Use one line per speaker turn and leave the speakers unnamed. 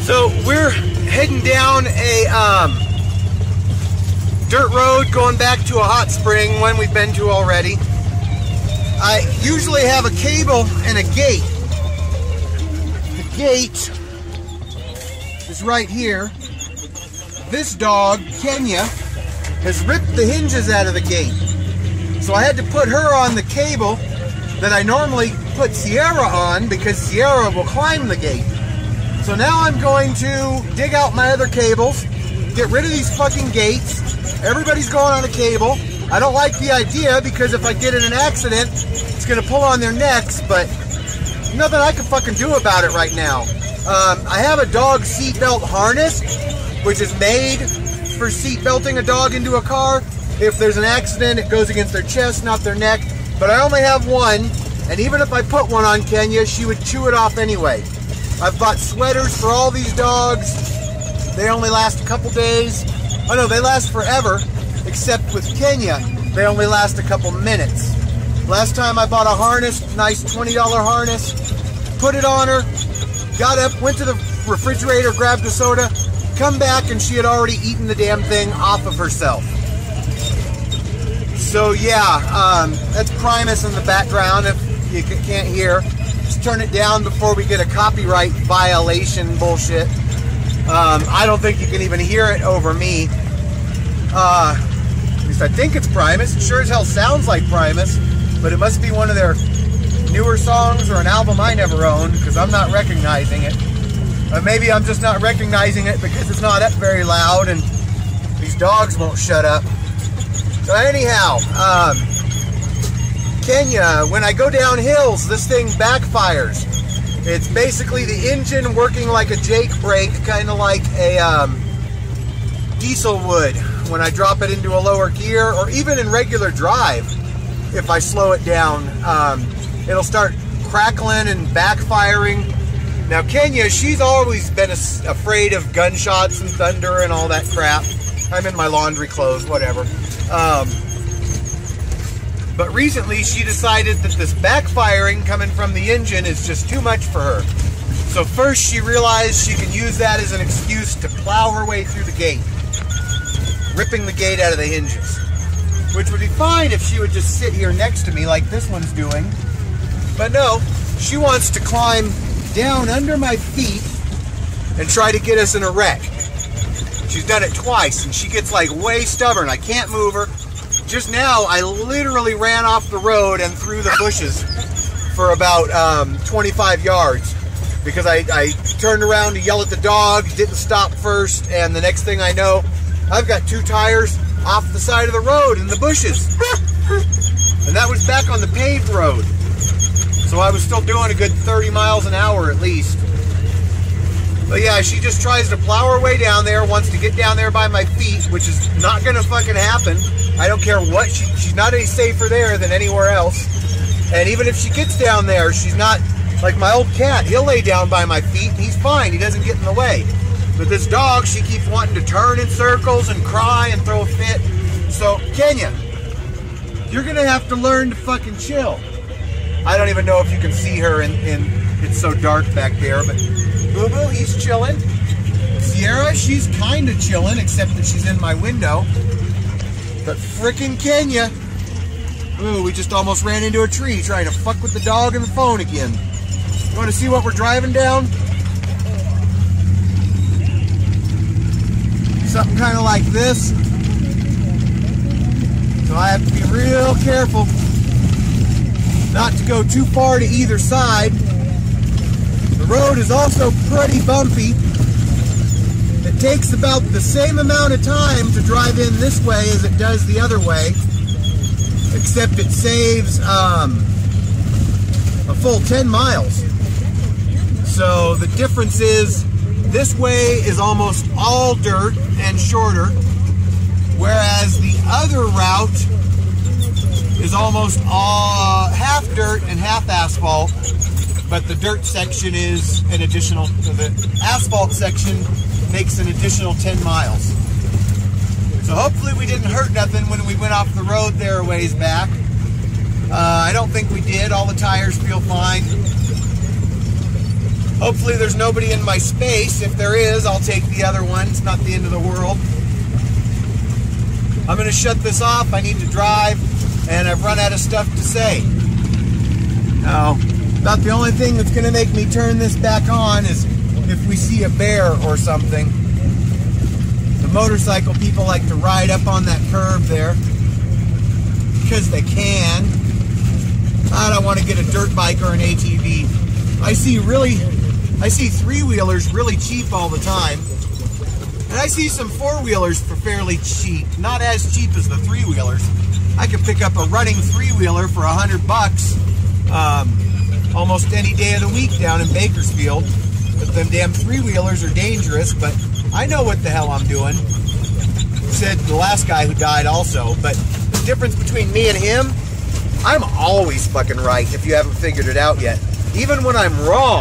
So we're heading down a dirt road going back to a hot spring, one we've been to already. I usually have a cable and a gate. The gate is right here. This dog, Kenya, has ripped the hinges out of the gate. So I had to put her on the cable that I normally put Sierra on because Sierra will climb the gate. So now I'm going to dig out my other cables, get rid of these fucking gates. Everybody's going on a cable. I don't like the idea because if I get in an accident, it's going to pull on their necks, but nothing I can fucking do about it right now. I have a dog seatbelt harness, which is made for seat belting a dog into a car. If there's an accident, it goes against their chest, not their neck. But I only have one, and even if I put one on Kenya, she would chew it off anyway. I've bought sweaters for all these dogs. They only last a couple days. Oh no, they last forever, except with Kenya, they only last a couple minutes. Last time I bought a harness, nice $20 harness, put it on her, got up, went to the refrigerator, grabbed a soda, come back, and she had already eaten the damn thing off of herself. So yeah, that's Primus in the background if you can't hear. Just turn it down before we get a copyright violation bullshit. I don't think you can even hear it over me. At least I think it's Primus. It sure as hell sounds like Primus, but it must be one of their newer songs or an album I never owned because I'm not recognizing it. Maybe I'm just not recognizing it because it's not up very loud and these dogs won't shut up. So anyhow, Kenya, when I go down hills, this thing backfires. It's basically the engine working like a Jake brake, kind of like a diesel would when I drop it into a lower gear, or even in regular drive. If I slow it down, it'll start crackling and backfiring. Now Kenya, she's always been afraid of gunshots and thunder and all that crap. I'm in my laundry clothes, whatever. But recently she decided that this backfiring coming from the engine is just too much for her. So first she realized she can use that as an excuse to plow her way through the gate, ripping the gate out of the hinges. Which would be fine if she would just sit here next to me like this one's doing. But no, she wants to climb down under my feet and try to get us in a wreck. She's done it twice and she gets like way stubborn. I can't move her. Just now, I literally ran off the road and through the bushes for about 25 yards because I turned around to yell at the dog, didn't stop first, and the next thing I know, I've got two tires off the side of the road in the bushes. And that was back on the paved road. So I was still doing a good 30 miles an hour at least. But yeah, she just tries to plow her way down there, wants to get down there by my feet, which is not gonna fucking happen. I don't care what, she's not any safer there than anywhere else. And even if she gets down there, she's not like my old cat. He'll lay down by my feet and he's fine, he doesn't get in the way. But this dog, she keeps wanting to turn in circles and cry and throw a fit. So, Kenya, you're gonna have to learn to fucking chill. I don't even know if you can see her in it's so dark back there, but Boo Boo, he's chilling. Sierra, she's kind of chilling, except that she's in my window. But frickin' Kenya, ooh, we just almost ran into a tree trying to fuck with the dog and the phone again. You want to see what we're driving down? Something kind of like this. So I have to be real careful not to go too far to either side. The road is also pretty bumpy. It takes about the same amount of time to drive in this way as it does the other way, except it saves a full 10 miles. So the difference is this way is almost all dirt and shorter, whereas the other route is almost all half dirt and half asphalt, but the dirt section is an additional, the asphalt section makes an additional 10 miles. So hopefully we didn't hurt nothing when we went off the road there a ways back. I don't think we did. All the tires feel fine. Hopefully there's nobody in my space. If there is, I'll take the other one. It's not the end of the world. I'm going to shut this off. I need to drive, and I've run out of stuff to say. Now, about the only thing that's going to make me turn this back on is if we see a bear or something. The motorcycle people like to ride up on that curb there because they can. I don't want to get a dirt bike or an ATV. I see three-wheelers really cheap all the time. And I see some four-wheelers for fairly cheap. Not as cheap as the three-wheelers. I could pick up a running three-wheeler for $100 almost any day of the week down in Bakersfield. But them damn three-wheelers are dangerous, but I know what the hell I'm doing. Said the last guy who died also. But the difference between me and him, I'm always fucking right if you haven't figured it out yet. Even when I'm wrong.